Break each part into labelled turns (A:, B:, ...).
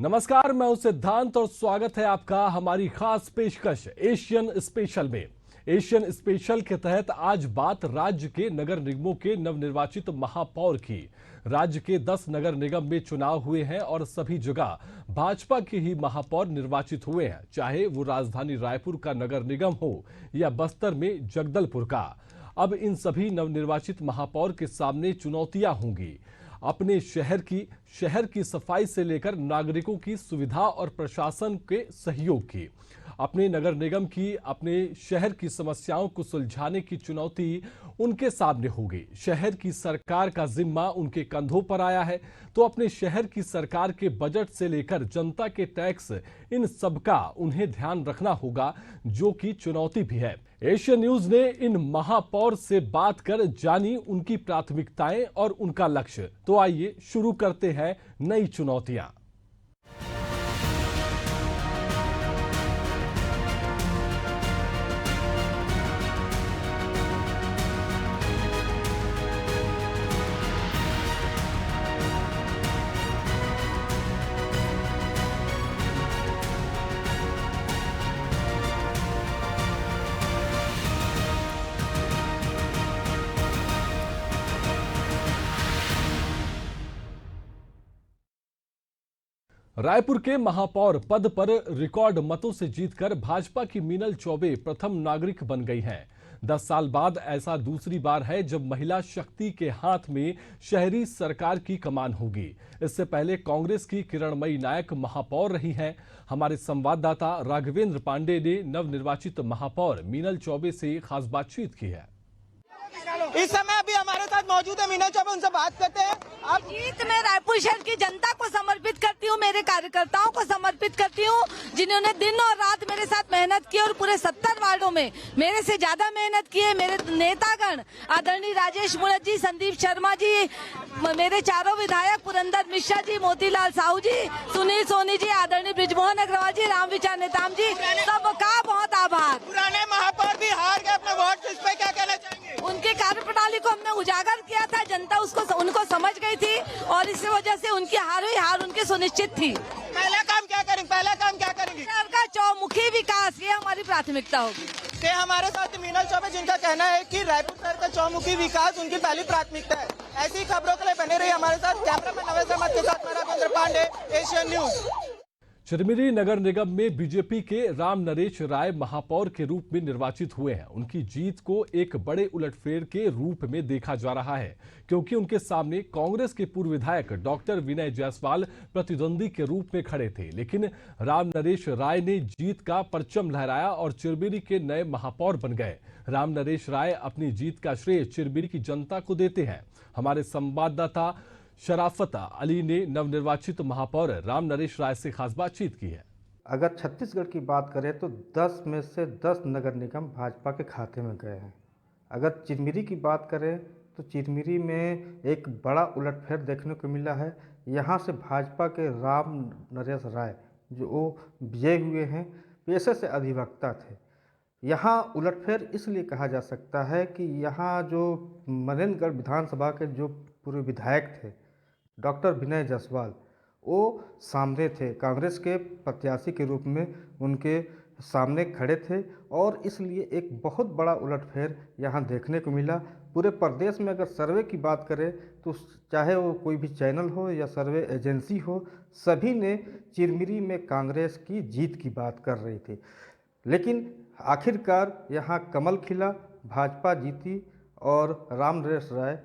A: नमस्कार, मैं हूं सिद्धांत और स्वागत है आपका हमारी खास पेशकश एशियन स्पेशल में। एशियन स्पेशल के तहत आज बात राज्य के नगर निगमों के नवनिर्वाचित महापौर की। राज्य के 10 नगर निगम में चुनाव हुए हैं और सभी जगह भाजपा के ही महापौर निर्वाचित हुए हैं, चाहे वो राजधानी रायपुर का नगर निगम हो या बस्तर में जगदलपुर का। अब इन सभी नवनिर्वाचित महापौर के सामने चुनौतियां होंगी। अपने शहर की सफाई से लेकर नागरिकों की सुविधा और प्रशासन के सहयोग की, अपने नगर निगम की, अपने शहर की समस्याओं को सुलझाने की चुनौती उनके सामने होगी। शहर की सरकार का जिम्मा उनके कंधों पर आया है, तो अपने शहर की सरकार के बजट से लेकर जनता के टैक्स, इन सबका उन्हें ध्यान रखना होगा, जो कि चुनौती भी है। एशियन न्यूज ने इन महापौर से बात कर जानी उनकी प्राथमिकताएं और उनका लक्ष्य। तो आइए शुरू करते हैं नई चुनौतियां। रायपुर के महापौर पद पर रिकॉर्ड मतों से जीतकर भाजपा की मीनल चौबे प्रथम नागरिक बन गई हैं। 10 साल बाद ऐसा दूसरी बार है जब महिला शक्ति के हाथ में शहरी सरकार की कमान होगी। इससे पहले कांग्रेस की किरणमयी नायक महापौर रही हैं। हमारे संवाददाता राघवेंद्र पांडे ने नवनिर्वाचित महापौर मीनल चौबे से खास बातचीत की है।
B: इस समय अभी हमारे साथ मौजूद है मीनल चौबे, उनसे बात करते हैं।
C: अब जीत मैं रायपुर शहर की जनता को समर्पित करती हूँ, मेरे कार्यकर्ताओं को समर्पित करती हूँ, जिन्होंने दिन और रात मेरे साथ मेहनत की और पूरे 70 वार्डों में मेरे से ज्यादा मेहनत की है। मेरे नेतागण आदरणीय राजेश मुणत जी, संदीप शर्मा जी, मेरे चारों विधायक पुरंदर मिश्रा जी, मोतीलाल साहू जी, सुनील सोनी जी, आदरणीय ब्रिजमोहन अग्रवाल जी, रामविचार नेताम जी, सबका बहुत आभार।
B: पुराने महापौर भी हार गए अपने वोट से, इस पे क्या कहना चाहेंगे?
C: उनके कार्यप्रणाली को हमने उजागर किया था, जनता उनको समझ गई थी और इस वजह से उनकी हार उनकी सुनिश्चित थी।
B: पहला काम क्या करेंगे?
C: शहर का चौमुखी विकास, ये हमारी प्राथमिकता होगी।
B: हमारे साथ मीनल चौबे, जिनका कहना है कि रायपुर शहर का चौमुखी विकास उनकी पहली प्राथमिकता है। ऐसी खबरों के लिए बने रही हमारे साथ। कैमरामैन नवेश अहमद के साथ मैं राघवेंद्र पांडे, एशियन न्यूज।
A: चिरमिरी नगर निगम में बीजेपी के राम नरेश राय महापौर के रूप में निर्वाचित हुए हैं। उनकी जीत को एक बड़े उलटफेर के रूप में देखा जा रहा है, क्योंकि उनके सामने कांग्रेस के पूर्व विधायक डॉक्टर विनय जायसवाल प्रतिद्वंदी के रूप में खड़े थे। लेकिन राम नरेश राय ने जीत का परचम लहराया और चिरमिरी के नए महापौर बन गए। राम नरेश राय अपनी जीत का श्रेय चिरमिरी की जनता को देते हैं। हमारे संवाददाता शराफत अली ने नवनिर्वाचित महापौर राम नरेश राय से खास बातचीत की है।
D: अगर छत्तीसगढ़ की बात करें तो 10 में से 10 नगर निगम भाजपा के खाते में गए हैं। अगर चिरमिरी की बात करें तो चिरमिरी में एक बड़ा उलटफेर देखने को मिला है। यहाँ से भाजपा के राम नरेश राय जो विजयी हुए हैं, पेशे से अधिवक्ता थे। यहाँ उलटफेर इसलिए कहा जा सकता है कि यहाँ जो मनेन्द्रगढ़ विधानसभा के जो पूर्व विधायक थे डॉक्टर विनय जायसवाल, वो सामने थे, कांग्रेस के प्रत्याशी के रूप में उनके सामने खड़े थे और इसलिए एक बहुत बड़ा उलटफेर यहाँ देखने को मिला। पूरे प्रदेश में अगर सर्वे की बात करें तो चाहे वो कोई भी चैनल हो या सर्वे एजेंसी हो, सभी ने चिरमिरी में कांग्रेस की जीत की बात कर रही थी। लेकिन आखिरकार यहाँ कमल खिला, भाजपा जीती और राम नरेश राय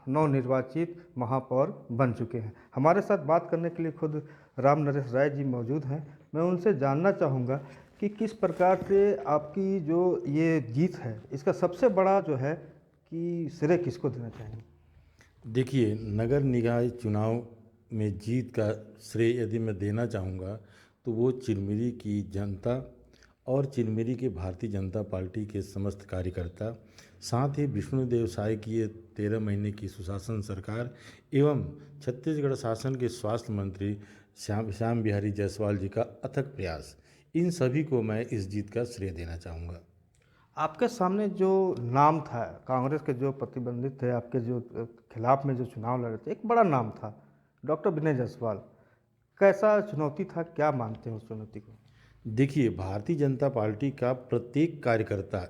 D: नवनिर्वाचित महापौर बन चुके हैं। हमारे साथ बात करने के लिए खुद राम नरेश राय जी मौजूद हैं। मैं उनसे जानना चाहूँगा कि किस प्रकार से आपकी जो ये जीत है, इसका सबसे बड़ा जो है कि श्रेय किसको देना चाहेंगे?
E: देखिए, नगर निकाय चुनाव में जीत का श्रेय यदि मैं देना चाहूँगा तो वो चिरमिरी की जनता और चिरमिरी के भारतीय जनता पार्टी के समस्त कार्यकर्ता, साथ ही विष्णुदेव साय की ये 13 महीने की सुशासन सरकार एवं छत्तीसगढ़ शासन के स्वास्थ्य मंत्री श्याम बिहारी जायसवाल जी का अथक प्रयास, इन सभी को मैं इस जीत का श्रेय देना चाहूँगा।
D: आपके सामने जो नाम था, कांग्रेस के जो प्रतिबंधित थे, आपके जो खिलाफ में जो चुनाव लड़े थे, एक बड़ा नाम था डॉक्टर विनय जायसवाल। कैसा चुनौती था, क्या मानते हैं उस चुनौती को?
E: देखिए, भारतीय जनता पार्टी का प्रत्येक कार्यकर्ता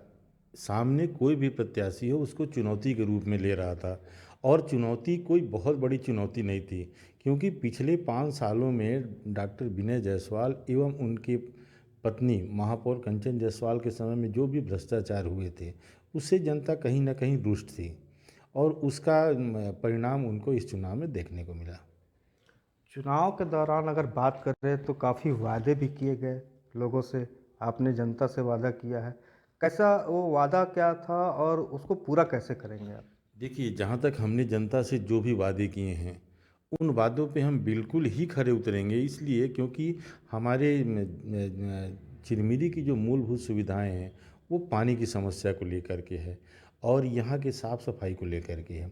E: सामने कोई भी प्रत्याशी हो उसको चुनौती के रूप में ले रहा था। और चुनौती कोई बहुत बड़ी चुनौती नहीं थी, क्योंकि पिछले 5 सालों में डॉक्टर विनय जायसवाल एवं उनके पत्नी महापौर कंचन जायसवाल के समय में जो भी भ्रष्टाचार हुए थे, उससे जनता कहीं ना कहीं रुष्ट थी। और उसका परिणाम उनको इस चुनाव में देखने को मिला।
D: चुनाव के दौरान अगर बात करें तो काफ़ी वादे भी किए गए लोगों से, आपने जनता से वादा किया है। कैसा वो वादा क्या था और उसको पूरा कैसे करेंगे आप?
E: देखिए, जहाँ तक हमने जनता से जो भी वादे किए हैं, उन वादों पे हम बिल्कुल ही खरे उतरेंगे। इसलिए क्योंकि हमारे चिरमिरी की जो मूलभूत सुविधाएं हैं वो पानी की समस्या को लेकर के है और यहाँ के साफ़ सफाई को लेकर के है।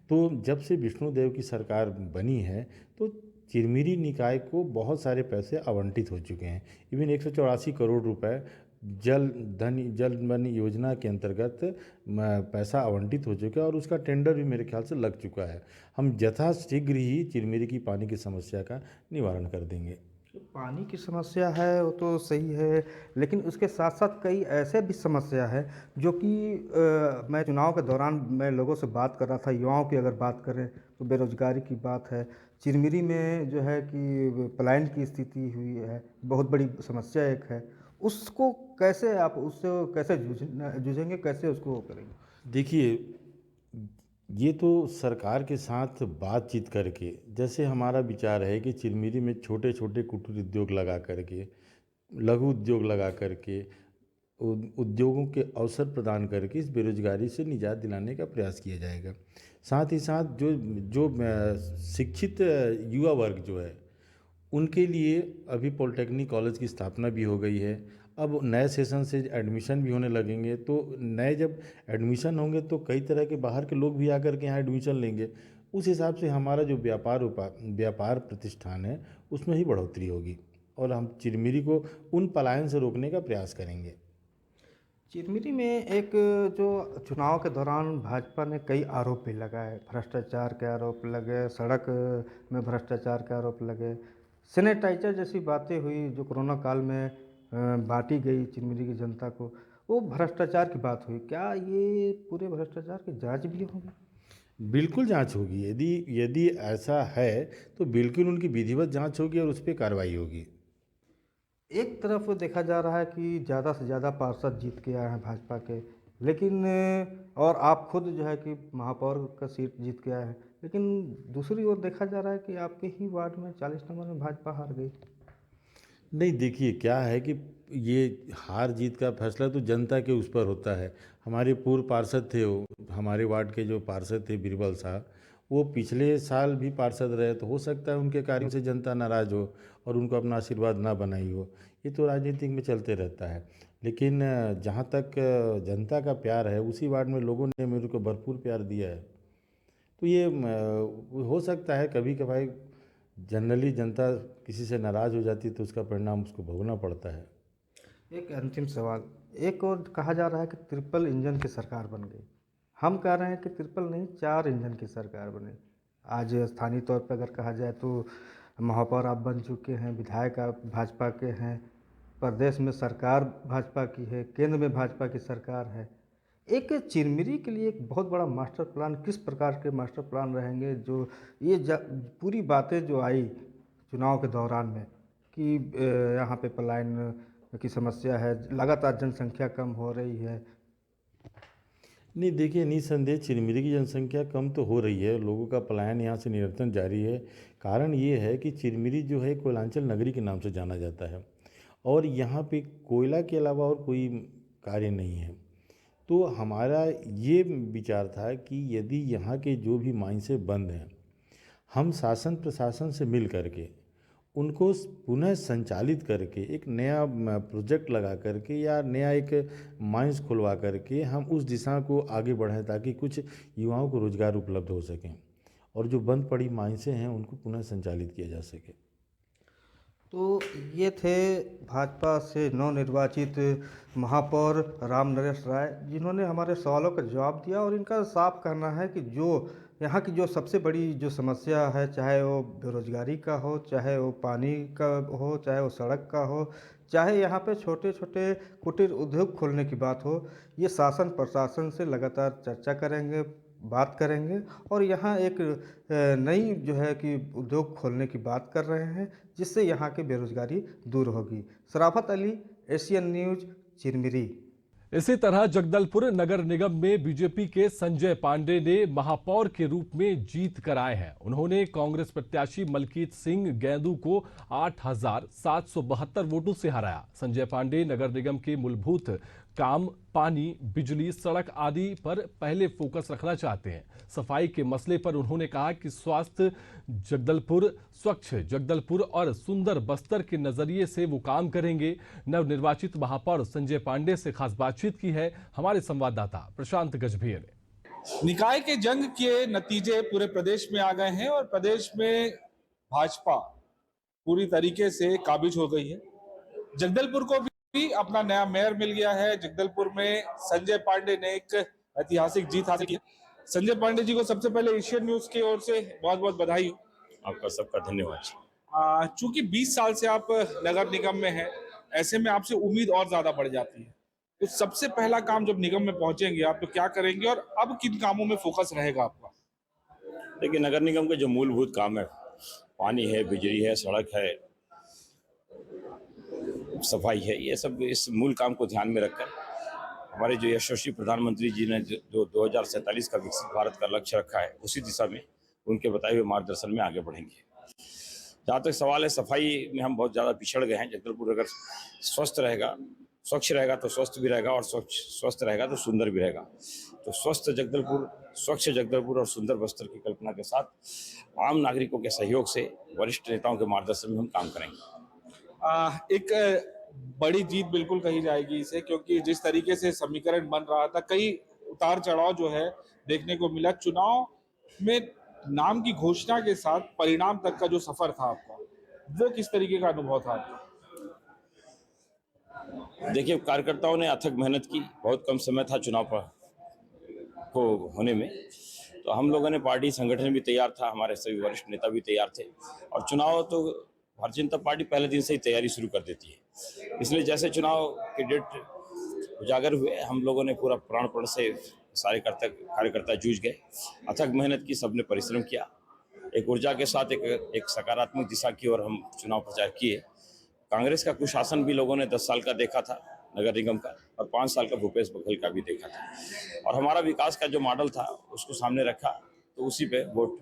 E: तो जब से विष्णुदेव की सरकार बनी है तो चिरमिरी निकाय को बहुत सारे पैसे आवंटित हो चुके हैं। इवन 184 करोड़ रुपए जल धन योजना के अंतर्गत पैसा आवंटित हो चुका है और उसका टेंडर भी मेरे ख्याल से लग चुका है। हम यथाशीघ्र ही चिरमिरी की पानी की समस्या का निवारण कर देंगे।
D: पानी की समस्या है वो तो सही है, लेकिन उसके साथ साथ कई ऐसे भी समस्या है जो कि मैं चुनाव के दौरान मैं लोगों से बात कर रहा था। युवाओं की अगर बात करें तो बेरोजगारी की बात है, चिरमिरी में जो है कि पलायन की स्थिति हुई है, बहुत बड़ी समस्या एक है। उसको कैसे आप उससे कैसे जूझेंगे, कैसे उसको करेंगे?
E: देखिए, ये तो सरकार के साथ बातचीत करके, जैसे हमारा विचार है कि चिरमिरी में छोटे छोटे कुटीर उद्योग लगा करके, लघु उद्योग लगा करके, उद्योगों के अवसर प्रदान करके इस बेरोजगारी से निजात दिलाने का प्रयास किया जाएगा। साथ ही साथ जो जो शिक्षित युवा वर्ग जो है उनके लिए अभी पॉलिटेक्निक कॉलेज की स्थापना भी हो गई है। अब नए सेशन से एडमिशन भी होने लगेंगे, तो नए जब एडमिशन होंगे तो कई तरह के बाहर के लोग भी आकर के यहाँ एडमिशन लेंगे। उस हिसाब से हमारा जो व्यापार प्रतिष्ठान है उसमें ही बढ़ोतरी होगी और हम चिरमिरी को उन पलायन से रोकने का प्रयास करेंगे।
D: चिरमिरी में एक जो चुनाव के दौरान भाजपा ने कई आरोप भी लगाए, भ्रष्टाचार के आरोप लगे, सड़क में भ्रष्टाचार के आरोप लगे, सैनिटाइजर जैसी बातें हुई जो कोरोना काल में बांटी गई चिरमिरी की जनता को, वो भ्रष्टाचार की बात हुई। क्या ये पूरे भ्रष्टाचार की जांच भी होगी?
E: बिल्कुल जांच होगी। यदि यदि ऐसा है तो बिल्कुल उनकी विधिवत जांच होगी और उस पर कार्रवाई होगी।
D: एक तरफ देखा जा रहा है कि ज़्यादा से ज़्यादा पार्षद जीत के आए हैं भाजपा के, लेकिन और आप खुद जो है कि महापौर का सीट जीत के आए हैं, लेकिन दूसरी ओर देखा जा रहा है कि आपके ही वार्ड में 40 नंबर में भाजपा हार गई।
E: नहीं, देखिए क्या है कि ये हार जीत का फैसला तो जनता के उस पर होता है। हमारे पूर्व पार्षद थे, वो हमारे वार्ड के जो पार्षद थे बीरबल साहब, वो पिछले साल भी पार्षद रहे, तो हो सकता है उनके कार्यों से जनता नाराज़ हो और उनको अपना आशीर्वाद ना बनाई हो। ये तो राजनीति में चलते रहता है। लेकिन जहाँ तक जनता का प्यार है, उसी वार्ड में लोगों ने मेरे को भरपूर प्यार दिया है। तो ये हो सकता है कभी कभार जनरली जनता किसी से नाराज़ हो जाती है तो उसका परिणाम उसको भोगना पड़ता है।
D: एक अंतिम सवाल, एक और कहा जा रहा है कि ट्रिपल इंजन की सरकार बन गई। हम कह रहे हैं कि ट्रिपल नहीं, 4 इंजन की सरकार बने। आज स्थानीय तौर पर अगर कहा जाए तो महापौर आप बन चुके हैं, विधायक आप भाजपा के हैं, प्रदेश में सरकार भाजपा की है, केंद्र में भाजपा की सरकार है। एक चिरमिरी के लिए एक बहुत बड़ा मास्टर प्लान, किस प्रकार के मास्टर प्लान रहेंगे जो ये पूरी बातें जो आई चुनाव के दौरान में कि यहाँ पे पलायन की समस्या है, लगातार जनसंख्या कम हो रही है?
E: नहीं, देखिए, निसंदेह चिरमिरी की जनसंख्या कम तो हो रही है, लोगों का पलायन यहाँ से निरंतर जारी है। कारण ये है कि चिरमिरी जो है कोयलांचल नगरी के नाम से जाना जाता है और यहाँ पे कोयला के अलावा और कोई कार्य नहीं है। तो हमारा ये विचार था कि यदि यहाँ के जो भी माइंसें बंद हैं, हम शासन प्रशासन से मिल करके उनको पुनः संचालित करके एक नया प्रोजेक्ट लगा करके या नया एक माइंस खुलवा करके हम उस दिशा को आगे बढ़ाएं ताकि कुछ युवाओं को रोजगार उपलब्ध हो सकें और जो बंद पड़ी माइंसें हैं उनको पुनः संचालित किया जा सके।
D: तो ये थे भाजपा से नवनिर्वाचित महापौर राम नरेश राय, जिन्होंने हमारे सवालों का जवाब दिया और इनका साफ कहना है कि जो यहाँ की जो सबसे बड़ी जो समस्या है, चाहे वो बेरोजगारी का हो, चाहे वो पानी का हो, चाहे वो सड़क का हो, चाहे यहाँ पे छोटे छोटे कुटीर उद्योग खोलने की बात हो, ये शासन प्रशासन से लगातार चर्चा करेंगे, बात करेंगे। और यहाँ एक नई जो है कि उद्योग खोलने की बात कर रहे हैं, जिससे यहाँ की बेरोजगारी दूर होगी। शराफत अली, एशियन न्यूज़, चिरमिरी।
A: इसी तरह जगदलपुर नगर निगम में बीजेपी के संजय पांडे ने महापौर के रूप में जीत कर आए हैं। उन्होंने कांग्रेस प्रत्याशी मलकीत सिंह गेंदू को 8,772 वोटों से हराया। संजय पांडे नगर निगम के मूलभूत काम, पानी, बिजली, सड़क आदि पर पहले फोकस रखना चाहते हैं। सफाई के मसले पर उन्होंने कहा कि स्वास्थ्य जगदलपुर, स्वच्छ जगदलपुर और सुंदर बस्तर के नजरिए से वो काम करेंगे। नवनिर्वाचित महापौर संजय पांडे से खास बातचीत की है हमारे संवाददाता प्रशांत गजभिये ने।
F: निकाय के जंग के नतीजे पूरे प्रदेश में आ गए हैं और प्रदेश में भाजपा पूरी तरीके से काबिज हो गई है। जगदलपुर को भी अपना नया मेयर मिल गया है। जगदलपुर में संजय पांडे ने एक ऐतिहासिक जीत हासिल की। संजय पांडे जी को सबसे पहले एशियन न्यूज की ओर से बहुत बहुत बधाई हो।
G: आपका सबका धन्यवाद।
F: चूंकि 20 साल से आप नगर निगम में हैं, ऐसे में आपसे उम्मीद और ज्यादा बढ़ जाती है। तो सबसे पहला काम जब निगम में पहुंचेंगे आप, तो क्या करेंगे और अब किन कामों में फोकस रहेगा आपका?
G: देखिए, नगर निगम के जो मूलभूत काम है, पानी है, बिजली है, सड़क है, सफाई है, ये सब इस मूल काम को ध्यान में रखकर हमारे जो यशस्वी प्रधानमंत्री जी ने जो 2047 का विकसित भारत का लक्ष्य रखा है, उसी दिशा में उनके बताए हुए मार्गदर्शन में आगे बढ़ेंगे। जहाँ तक सवाल है, सफाई में हम बहुत ज़्यादा पिछड़ गए हैं। जगदलपुर अगर स्वस्थ रहेगा, स्वच्छ रहेगा तो स्वस्थ भी रहेगा, और स्वस्थ रहेगा तो सुंदर भी रहेगा। तो स्वस्थ जगदलपुर, स्वच्छ जगदलपुर और सुंदर बस्तर की कल्पना के साथ आम नागरिकों के सहयोग से, वरिष्ठ नेताओं के मार्गदर्शन में हम काम करेंगे।
F: एक बड़ी जीत बिल्कुल कही जाएगी इसे, क्योंकि जिस तरीके से समीकरण बन रहा था, कई उतार चढ़ाव जो है देखने को मिला। चुनाव में नाम की घोषणा के साथ परिणाम तक का जो सफर था आपका, वो किस तरीके का अनुभव था आपका?
G: देखिए, कार्यकर्ताओं ने अथक मेहनत की। बहुत कम समय था चुनाव को होने में, तो हम लोगों ने, पार्टी संगठन भी तैयार था, हमारे सभी वरिष्ठ नेता भी तैयार थे। और चुनाव तो भारतीय जनता पार्टी पहले दिन से ही तैयारी शुरू कर देती है। इसलिए जैसे चुनाव के डेट उजागर हुए, हम लोगों ने पूरा प्राणपण से सारे कार्यकर्ता जूझ गए। अथक मेहनत की, सबने परिश्रम किया। एक ऊर्जा के साथ एक सकारात्मक दिशा की ओर हम चुनाव प्रचार किए। कांग्रेस का कुशासन भी लोगों ने 10 साल का देखा था नगर निगम का, और 5 साल का भूपेश बघेल का भी देखा था। और हमारा विकास का जो मॉडल था उसको सामने रखा, तो उसी पे वोट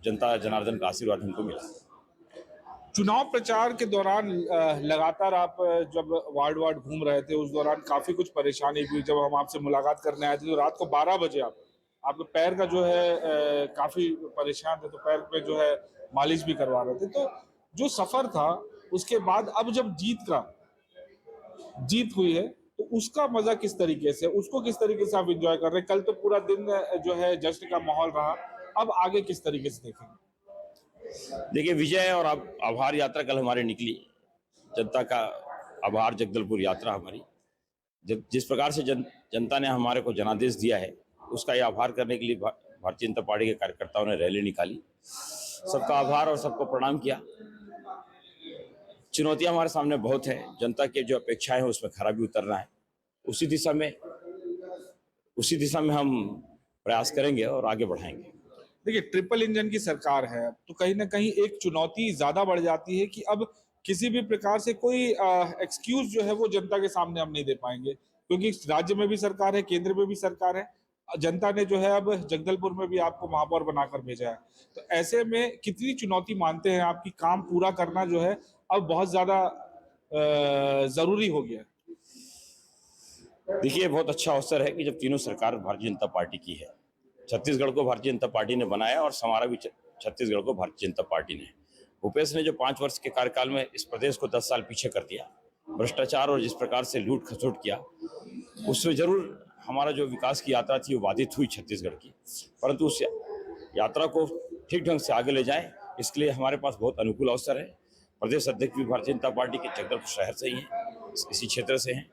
G: जनता जनार्दन का आशीर्वाद हमको मिला।
F: चुनाव प्रचार के दौरान लगातार आप जब वार्ड घूम रहे थे, उस दौरान काफी कुछ परेशानी हुई। जब हम आपसे मुलाकात करने आए थे तो रात को 12 बजे आपके पैर का जो है काफी परेशान थे, तो पैर पे जो है मालिश भी करवा रहे थे। तो जो सफर था उसके बाद अब जब जीत हुई है, तो उसका मजा किस तरीके से, उसको किस तरीके से आप एंजॉय कर रहे हैं? कल तो पूरा दिन जो है जश्न का माहौल रहा, अब आगे किस तरीके से देखेंगे?
G: देखिए, विजय और आभार यात्रा कल हमारी निकली। जनता का आभार जगदलपुर यात्रा हमारी, जिस प्रकार से जनता ने हमारे को जनादेश दिया है, उसका ये आभार करने के लिए भारतीय जनता पार्टी के कार्यकर्ताओं ने रैली निकाली। सबका आभार और सबको प्रणाम किया। चुनौतियां हमारे सामने बहुत है। जनता के जो अपेक्षाएं हैं उसमें खरा भी उतरना है। उसी दिशा में हम प्रयास करेंगे और आगे बढ़ाएंगे।
F: देखिए, ट्रिपल इंजन की सरकार है, तो कहीं ना कहीं एक चुनौती ज्यादा बढ़ जाती है कि अब किसी भी प्रकार से कोई एक्सक्यूज जो है वो जनता के सामने हम नहीं दे पाएंगे, क्योंकि राज्य में भी सरकार है, केंद्र में भी सरकार है। जनता ने जो है अब जगदलपुर में भी आपको महापौर बनाकर भेजा है। तो ऐसे में कितनी चुनौती मानते हैं आपकी काम पूरा करना जो है अब बहुत ज्यादा जरूरी हो गया?
G: देखिए, बहुत अच्छा अवसर है कि जब तीनों सरकार भारतीय जनता पार्टी की है। छत्तीसगढ़ को भारतीय जनता पार्टी ने बनाया और संवारा भी छत्तीसगढ़ को भारतीय जनता पार्टी ने। भूपेश ने जो 5 वर्ष के कार्यकाल में इस प्रदेश को 10 साल पीछे कर दिया, भ्रष्टाचार और जिस प्रकार से लूट खसोट किया, उसमें जरूर हमारा जो विकास की यात्रा थी वो बाधित हुई छत्तीसगढ़ की। परंतु उस यात्रा को ठीक ढंग से आगे ले जाएं, इसके लिए हमारे पास बहुत अनुकूल अवसर है। प्रदेश अध्यक्ष भी भारतीय जनता पार्टी के जगदलपुर शहर से ही हैं, इसी क्षेत्र से हैं,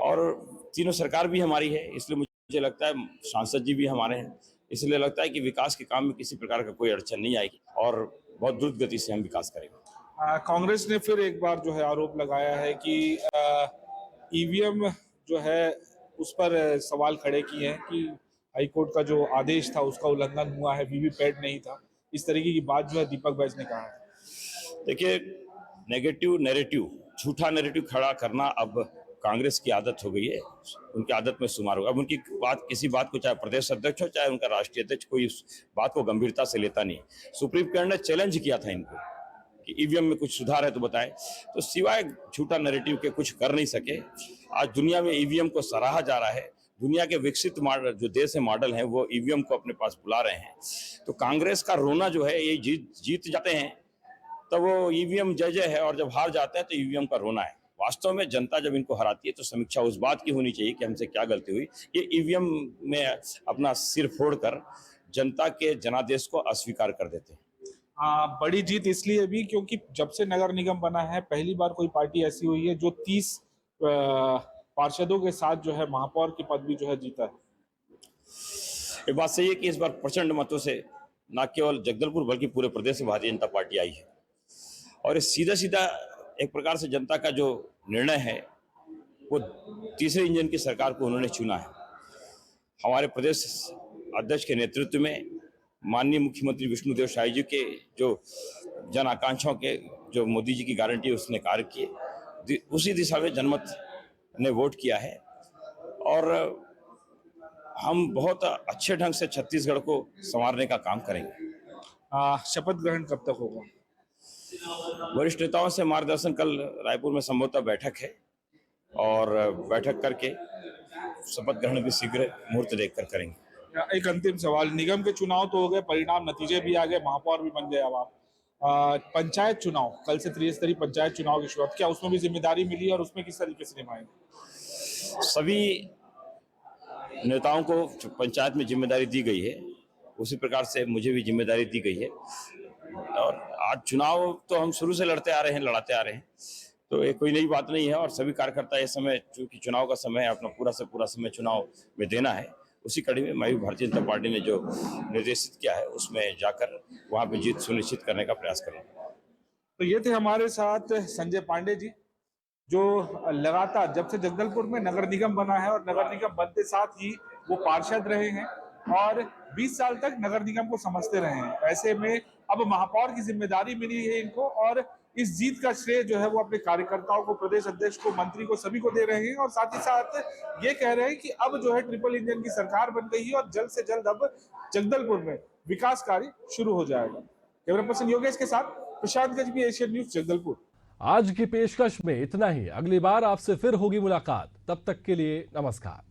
G: और तीनों सरकार भी हमारी है। इसलिए मुझे लगता है सांसद जी भी हमारे हैं, इसलिए लगता है कि विकास के काम में किसी प्रकार का कोई अड़चन नहीं आएगी और बहुत द्रुत गति से हम विकास करेंगे।
F: कांग्रेस ने फिर एक बार जो है आरोप लगाया है कि ईवीएम जो है उस पर सवाल खड़े किए हैं कि हाईकोर्ट का जो आदेश था उसका उल्लंघन हुआ है, वीवीपैट नहीं था। इस तरीके की बात जो है दीपक बैज ने कहा है।
G: देखिए, नेगेटिव नैरेटिव, झूठा नैरेटिव खड़ा करना अब कांग्रेस की आदत हो गई है, उनकी आदत में शुमार होगा। अब उनकी बात, किसी बात को, चाहे प्रदेश अध्यक्ष हो चाहे उनका राष्ट्रीय अध्यक्ष, कोई उस बात को गंभीरता से लेता नहीं। सुप्रीम कोर्ट ने चैलेंज किया था इनको कि ईवीएम में कुछ सुधार है तो बताएं, तो सिवाय झूठा नैरेटिव के कुछ कर नहीं सके। आज दुनिया में ईवीएम को सराहा जा रहा है, दुनिया के विकसित मॉडल जो देश है, मॉडल हैं, वो ईवीएम को अपने पास बुला रहे हैं। तो कांग्रेस का रोना जो है, ये जीत जाते हैं तब वो ईवीएम जय जय है, और जब हार जाते हैं तो ईवीएम का रोना है। वास्तव में जनता जब इनको हराती है तो समीक्षा उस बात की होनी चाहिए कि हमसे क्या गलती हुई। ये ईवीएम में अपना सिर फोड़कर जनता के जनादेश को अस्वीकार कर देते हैं।
F: बड़ी जीत इसलिए भी क्योंकि जब से नगर निगम बना है पहली बार कोई पार्टी ऐसी हुई है जो 30 पार्षदों के साथ जो है महापौर की पद भी जो है जीता है।
G: ये बात सही है कि इस बार प्रचंड मतों से न केवल जगदलपुर बल्कि पूरे प्रदेश में भारतीय जनता पार्टी आई है, और ये सीधा सीधा एक प्रकार से जनता का जो निर्णय है वो तीसरे इंजन की सरकार को उन्होंने चुना है। हमारे प्रदेश अध्यक्ष के नेतृत्व में माननीय मुख्यमंत्री विष्णुदेव साय जी के जो जन आकांक्षाओं के जो मोदी जी की गारंटी उसने कार्य किए, उसी दिशा में जनमत ने वोट किया है, और हम बहुत अच्छे ढंग से छत्तीसगढ़ को संवारने का काम करेंगे।
F: शपथ ग्रहण कब तक होगा?
G: वरिष्ठ नेताओं से मार्गदर्शन, कल रायपुर में संभवतः बैठक है, और बैठक करके शपथ ग्रहण भी शीघ्र मुहूर्त देखकर करेंगे।
F: एक अंतिम सवाल, निगम के चुनाव तो हो गए, परिणाम नतीजे भी आ गए, महापौर भी बन गए, अब आप पंचायत चुनाव, कल से त्रिस्तरीय पंचायत चुनाव की शुरुआत, क्या उसमें भी जिम्मेदारी मिली और उसमें किस तरीके से निभाएंगे?
G: सभी नेताओं को पंचायत में जिम्मेदारी दी गई है, उसी प्रकार से मुझे भी जिम्मेदारी दी गई है, और आज चुनाव तो हम शुरू से लड़ते आ रहे हैं, लड़ाते आ रहे हैं, तो ये कोई नई बात नहीं है। और सभी कार्यकर्ता इस समय, चूंकि चुनाव का समय है, अपना पूरा से पूरा समय चुनाव में देना है, उसी कड़ी में मैं भी भारतीय जनता पार्टी ने जो निर्देशित किया है उसमें जाकर वहां पे जीत सुनिश्चित करने का प्रयास करूंगा।
F: तो ये थे हमारे साथ संजय पांडे जी, जो लगातार जब से जगदलपुर में नगर निगम बना है और नगर निगम बनते साथ ही वो पार्षद रहे हैं और 20 साल तक नगर निगम को समझते रहे हैं। ऐसे में अब महापौर की जिम्मेदारी मिली है इनको, और इस जीत का श्रेय जो है वो अपने कार्यकर्ताओं को, प्रदेश अध्यक्ष को, मंत्री को, सभी को दे रहे हैं, और साथ ही साथ ये कह रहे हैं कि अब जो है ट्रिपल इंजन की सरकार बन गई है और जल्द से जल्द अब जगदलपुर में विकास कार्य शुरू हो जाएगा। कैमरा पर्सन योगेश के साथ प्रशांत गजबी, एशियन न्यूज, जगदलपुर।
A: आज की पेशकश में इतना ही। अगली बार आपसे फिर होगी मुलाकात, तब तक के लिए नमस्कार।